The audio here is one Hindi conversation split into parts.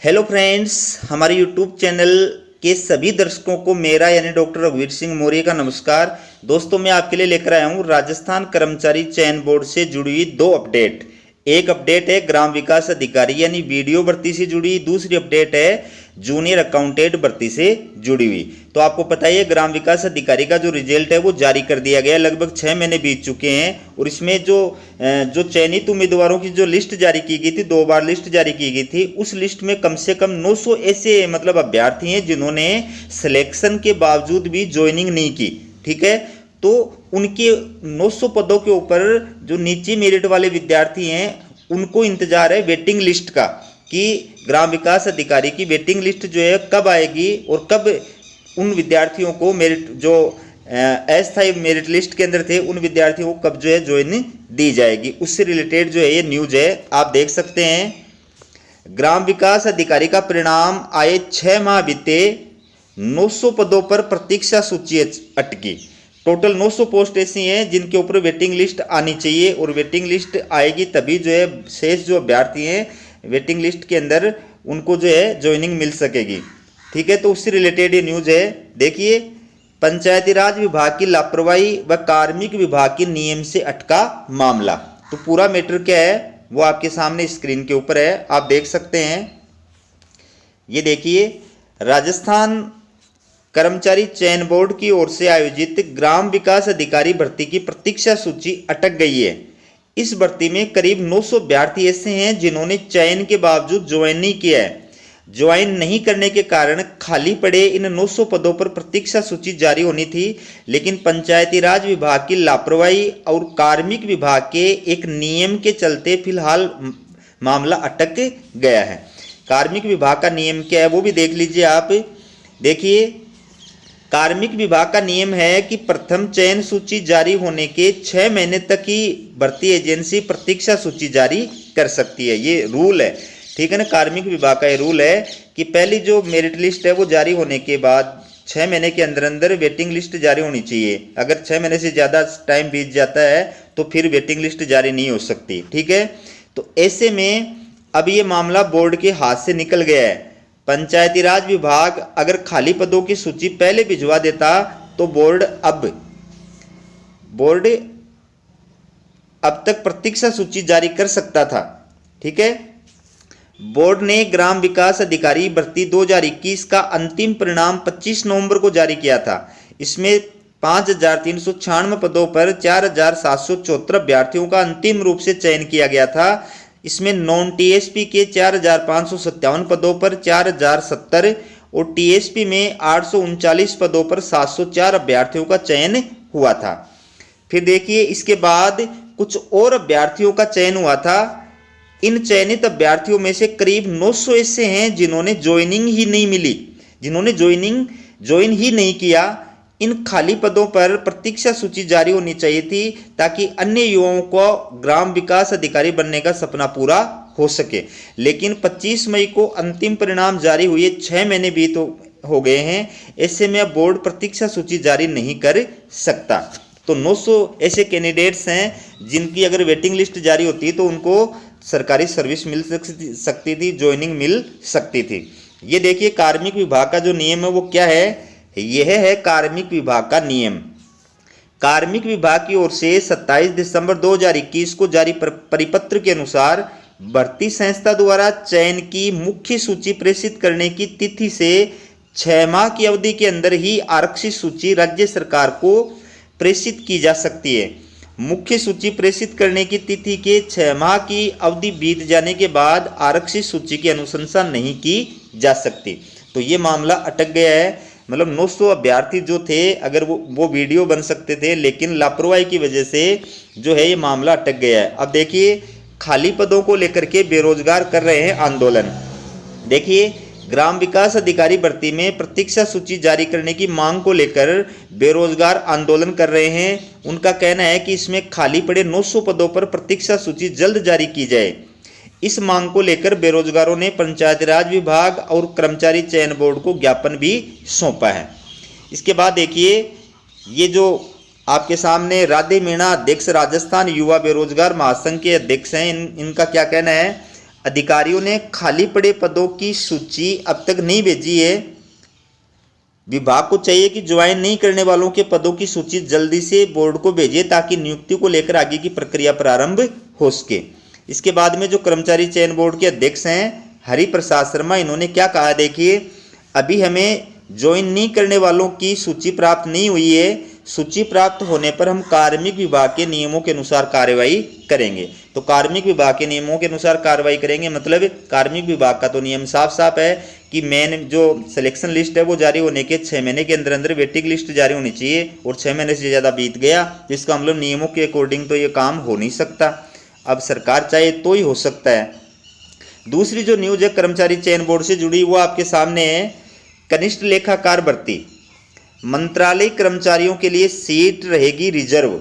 हेलो फ्रेंड्स, हमारे यूट्यूब चैनल के सभी दर्शकों को मेरा यानी डॉक्टर रघुवीर सिंह मौर्य का नमस्कार। दोस्तों, मैं आपके लिए लेकर आया हूँ राजस्थान कर्मचारी चयन बोर्ड से जुड़ी हुई दो अपडेट। एक अपडेट है ग्राम विकास अधिकारी यानी वीडियो भर्ती से जुड़ी, दूसरी अपडेट है जूनियर अकाउंटेंट भर्ती से जुड़ी हुई। तो आपको पता ही है ग्राम विकास अधिकारी का जो रिजल्ट है वो जारी कर दिया गया। लगभग 6 महीने बीत चुके हैं और इसमें जो चयनित उम्मीदवारों की जो लिस्ट जारी की गई थी, 2 बार लिस्ट जारी की गई थी, उस लिस्ट में कम से कम 900 ऐसे अभ्यर्थी हैं जिन्होंने सिलेक्शन के बावजूद भी ज्वाइनिंग नहीं की। ठीक है, तो उनके 900 पदों के ऊपर जो नीचे मेरिट वाले विद्यार्थी हैं उनको इंतजार है वेटिंग लिस्ट का, कि ग्राम विकास अधिकारी की वेटिंग लिस्ट जो है कब आएगी और कब उन विद्यार्थियों को मेरिट जो अस्थायी मेरिट लिस्ट के अंदर थे उन विद्यार्थियों को कब जो है ज्वाइनिंग दी जाएगी। उससे रिलेटेड जो है ये न्यूज है, आप देख सकते हैं। ग्राम विकास अधिकारी का परिणाम आए 6 माह बीते, 900 पदों पर प्रतीक्षा सूची अटकी। टोटल 900 पोस्ट ऐसी हैं जिनके ऊपर वेटिंग लिस्ट आनी चाहिए और वेटिंग लिस्ट आएगी तभी जो है शेष जो अभ्यर्थी हैं वेटिंग लिस्ट के अंदर उनको जो है ज्वाइनिंग मिल सकेगी। ठीक है, तो उससे रिलेटेड ये न्यूज है। देखिए, पंचायती राज विभाग की लापरवाही व कार्मिक विभाग के नियम से अटका मामला। तो पूरा मैटर क्या है वो आपके सामने स्क्रीन के ऊपर है, आप देख सकते हैं। ये देखिए, राजस्थान कर्मचारी चयन बोर्ड की ओर से आयोजित ग्राम विकास अधिकारी भर्ती की प्रतीक्षा सूची अटक गई है। इस भर्ती में करीब 900 अभ्यर्थी ऐसे हैं जिन्होंने चयन के बावजूद ज्वाइन नहीं किया है। ज्वाइन नहीं करने के कारण खाली पड़े इन 900 पदों पर प्रतीक्षा सूची जारी होनी थी, लेकिन पंचायती राज विभाग की लापरवाही और कार्मिक विभाग के एक नियम के चलते फिलहाल मामला अटक गया है। कार्मिक विभाग का नियम क्या है वो भी देख लीजिए आप। देखिए, कार्मिक विभाग का नियम है कि प्रथम चयन सूची जारी होने के 6 महीने तक ही भर्ती एजेंसी प्रतीक्षा सूची जारी कर सकती है। ये रूल है, ठीक है ना। कार्मिक विभाग का ये रूल है कि पहली जो मेरिट लिस्ट है वो जारी होने के बाद 6 महीने के अंदर अंदर वेटिंग लिस्ट जारी होनी चाहिए। अगर 6 महीने से ज़्यादा टाइम बीत जाता है तो फिर वेटिंग लिस्ट जारी नहीं हो सकती। ठीक है, तो ऐसे में अब ये मामला बोर्ड के हाथ से निकल गया है। पंचायती राज विभाग अगर खाली पदों की सूची पहले भिजवा देता तो बोर्ड अब तक प्रतीक्षा सूची जारी कर सकता था। ठीक है, बोर्ड ने ग्राम विकास अधिकारी भर्ती 2021 का अंतिम परिणाम 25 नवंबर को जारी किया था। इसमें 5396 पदों पर 4774 अभ्यर्थियों का अंतिम रूप से चयन किया गया था। इसमें नॉन टीएसपी के 4557 पदों पर 4070 और टीएसपी में 839 पदों पर 704 अभ्यर्थियों का चयन हुआ था। फिर देखिए, इसके बाद कुछ और अभ्यर्थियों का चयन हुआ था। इन चयनित अभ्यर्थियों में से करीब 900 ऐसे हैं जिन्होंने ज्वाइनिंग ही नहीं मिली, जिन्होंने ज्वाइन ही नहीं किया। इन खाली पदों पर प्रतीक्षा सूची जारी होनी चाहिए थी ताकि अन्य युवाओं को ग्राम विकास अधिकारी बनने का सपना पूरा हो सके। लेकिन 25 मई को अंतिम परिणाम जारी हुए, 6 महीने बीत हो गए हैं। ऐसे में अब बोर्ड प्रतीक्षा सूची जारी नहीं कर सकता। तो 900 ऐसे कैंडिडेट्स हैं जिनकी अगर वेटिंग लिस्ट जारी होती तो उनको सरकारी सर्विस मिल सकती थी, ज्वाइनिंग मिल सकती थी। ये देखिए, कार्मिक विभाग का जो नियम है वो क्या है, यह है कार्मिक विभाग का नियम। कार्मिक विभाग की ओर से 27 दिसंबर 2021 को जारी परिपत्र के अनुसार भर्ती संस्था द्वारा चयन की मुख्य सूची प्रेषित करने की तिथि से 6 माह की अवधि के अंदर ही आरक्षित सूची राज्य सरकार को प्रेषित की जा सकती है। मुख्य सूची प्रेषित करने की तिथि के 6 माह की अवधि बीत जाने के बाद आरक्षित सूची की अनुशंसा नहीं की जा सकती। तो ये मामला अटक गया है। मतलब 900 अभ्यर्थी जो थे अगर वो वीडियो बन सकते थे, लेकिन लापरवाही की वजह से जो है ये मामला अटक गया है। अब देखिए, खाली पदों को लेकर के बेरोजगार कर रहे हैं आंदोलन। देखिए, ग्राम विकास अधिकारी भर्ती में प्रतीक्षा सूची जारी करने की मांग को लेकर बेरोजगार आंदोलन कर रहे हैं। उनका कहना है कि इसमें खाली पड़े 900 पदों पर प्रतीक्षा सूची जल्द जारी की जाए। इस मांग को लेकर बेरोजगारों ने पंचायती राज विभाग और कर्मचारी चयन बोर्ड को ज्ञापन भी सौंपा है। इसके बाद देखिए, ये जो आपके सामने राधे मीणा अध्यक्ष राजस्थान युवा बेरोजगार महासंघ के अध्यक्ष हैं, इनका क्या कहना है। अधिकारियों ने खाली पड़े पदों की सूची अब तक नहीं भेजी है। विभाग को चाहिए कि ज्वाइन नहीं करने वालों के पदों की सूची जल्दी से बोर्ड को भेजिए ताकि नियुक्ति को लेकर आगे की प्रक्रिया प्रारंभ हो सके। इसके बाद में जो कर्मचारी चयन बोर्ड के अध्यक्ष हैं हरि प्रसाद शर्मा, इन्होंने क्या कहा, देखिए अभी हमें ज्वाइन नहीं करने वालों की सूची प्राप्त नहीं हुई है। सूची प्राप्त होने पर हम कार्मिक विभाग के नियमों के अनुसार कार्रवाई करेंगे। तो कार्मिक विभाग के नियमों के अनुसार कार्रवाई करेंगे मतलब कार्मिक विभाग का तो नियम साफ साफ है कि मेन जो सिलेक्शन लिस्ट है वो जारी होने के 6 महीने के अंदर अंदर वेटिंग लिस्ट जारी होनी चाहिए, और 6 महीने से ज़्यादा बीत गया तो इसका मतलब नियमों के अकॉर्डिंग तो ये काम हो नहीं सकता। अब सरकार चाहे तो ही हो सकता है। दूसरी जो न्यूज़ है कर्मचारी चयन बोर्ड से जुड़ी वो आपके सामने है। कनिष्ठ लेखाकार भर्ती, मंत्रालय कर्मचारियों के लिए सीट रहेगी रिजर्व।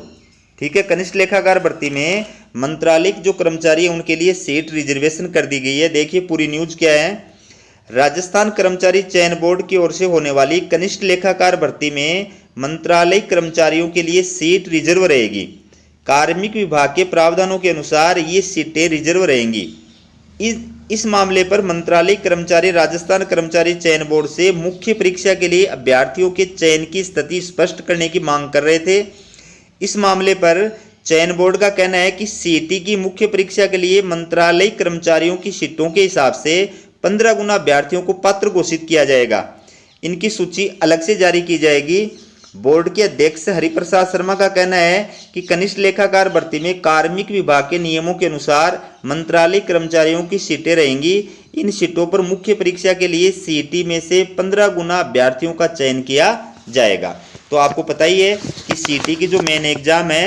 ठीक है, कनिष्ठ लेखाकार भर्ती में मंत्रालय जो कर्मचारी है उनके लिए सीट रिजर्वेशन कर दी गई है। देखिए पूरी न्यूज़ क्या है। राजस्थान कर्मचारी चयन बोर्ड की ओर से होने वाली कनिष्ठ लेखाकार भर्ती में मंत्रालय कर्मचारियों के लिए सीट रिजर्व रहेगी। कार्मिक विभाग के प्रावधानों के अनुसार ये सीटें रिजर्व रहेंगी। इस मामले पर मंत्रालय कर्मचारी राजस्थान कर्मचारी चयन बोर्ड से मुख्य परीक्षा के लिए अभ्यर्थियों के चयन की स्थिति स्पष्ट करने की मांग कर रहे थे। इस मामले पर चयन बोर्ड का कहना है कि सीईटी की मुख्य परीक्षा के लिए मंत्रालय कर्मचारियों की सीटों के हिसाब से 15 गुना अभ्यर्थियों को पात्र घोषित किया जाएगा। इनकी सूची अलग से जारी की जाएगी। बोर्ड के अध्यक्ष हरिप्रसाद शर्मा का कहना है कि कनिष्ठ लेखाकार भर्ती में कार्मिक विभाग के नियमों के अनुसार मंत्रालय कर्मचारियों की सीटें रहेंगी। इन सीटों पर मुख्य परीक्षा के लिए सीईटी में से 15 गुना अभ्यर्थियों का चयन किया जाएगा। तो आपको पता ही है कि सीईटी की जो मेन एग्जाम है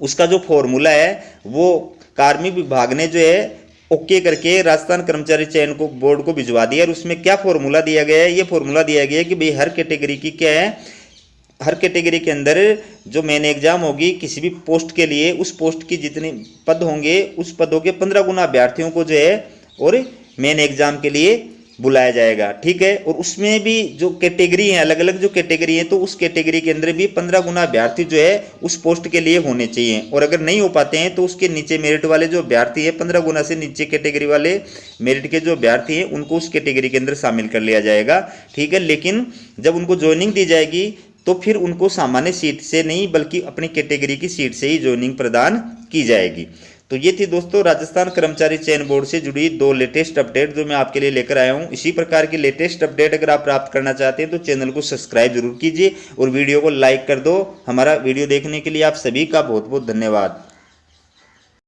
उसका जो फॉर्मूला है वो कार्मिक विभाग ने जो है ओके करके राजस्थान कर्मचारी चयन को बोर्ड को भिजवा दिया। और उसमें क्या फॉर्मूला दिया गया है, ये फॉर्मूला दिया गया है कि भाई हर कैटेगरी की क्या है, हर कैटेगरी के अंदर जो मेन एग्जाम होगी किसी भी पोस्ट के लिए उस पोस्ट की जितने पद होंगे उस पदों के 15 गुना अभ्यर्थियों को जो है और मेन एग्जाम के लिए बुलाया जाएगा। ठीक है, और उसमें भी जो कैटेगरी है अलग अलग जो कैटेगरी है तो उस कैटेगरी के अंदर भी 15 गुना अभ्यर्थी जो है उस पोस्ट के लिए होने चाहिए। और अगर नहीं हो पाते हैं तो उसके नीचे मेरिट वाले जो अभ्यर्थी है 15 गुना से नीचे कैटेगरी वाले मेरिट के जो अभ्यर्थी हैं उनको उस कैटेगरी के अंदर शामिल कर लिया जाएगा। ठीक है, लेकिन जब उनको ज्वाइनिंग दी जाएगी तो फिर उनको सामान्य सीट से नहीं बल्कि अपनी कैटेगरी की सीट से ही ज्वाइनिंग प्रदान की जाएगी। तो ये थी दोस्तों राजस्थान कर्मचारी चयन बोर्ड से जुड़ी 2 लेटेस्ट अपडेट जो मैं आपके लिए लेकर आया हूँ। इसी प्रकार की लेटेस्ट अपडेट अगर आप प्राप्त करना चाहते हैं तो चैनल को सब्सक्राइब जरूर कीजिए और वीडियो को लाइक कर दो। हमारा वीडियो देखने के लिए आप सभी का बहुत बहुत धन्यवाद।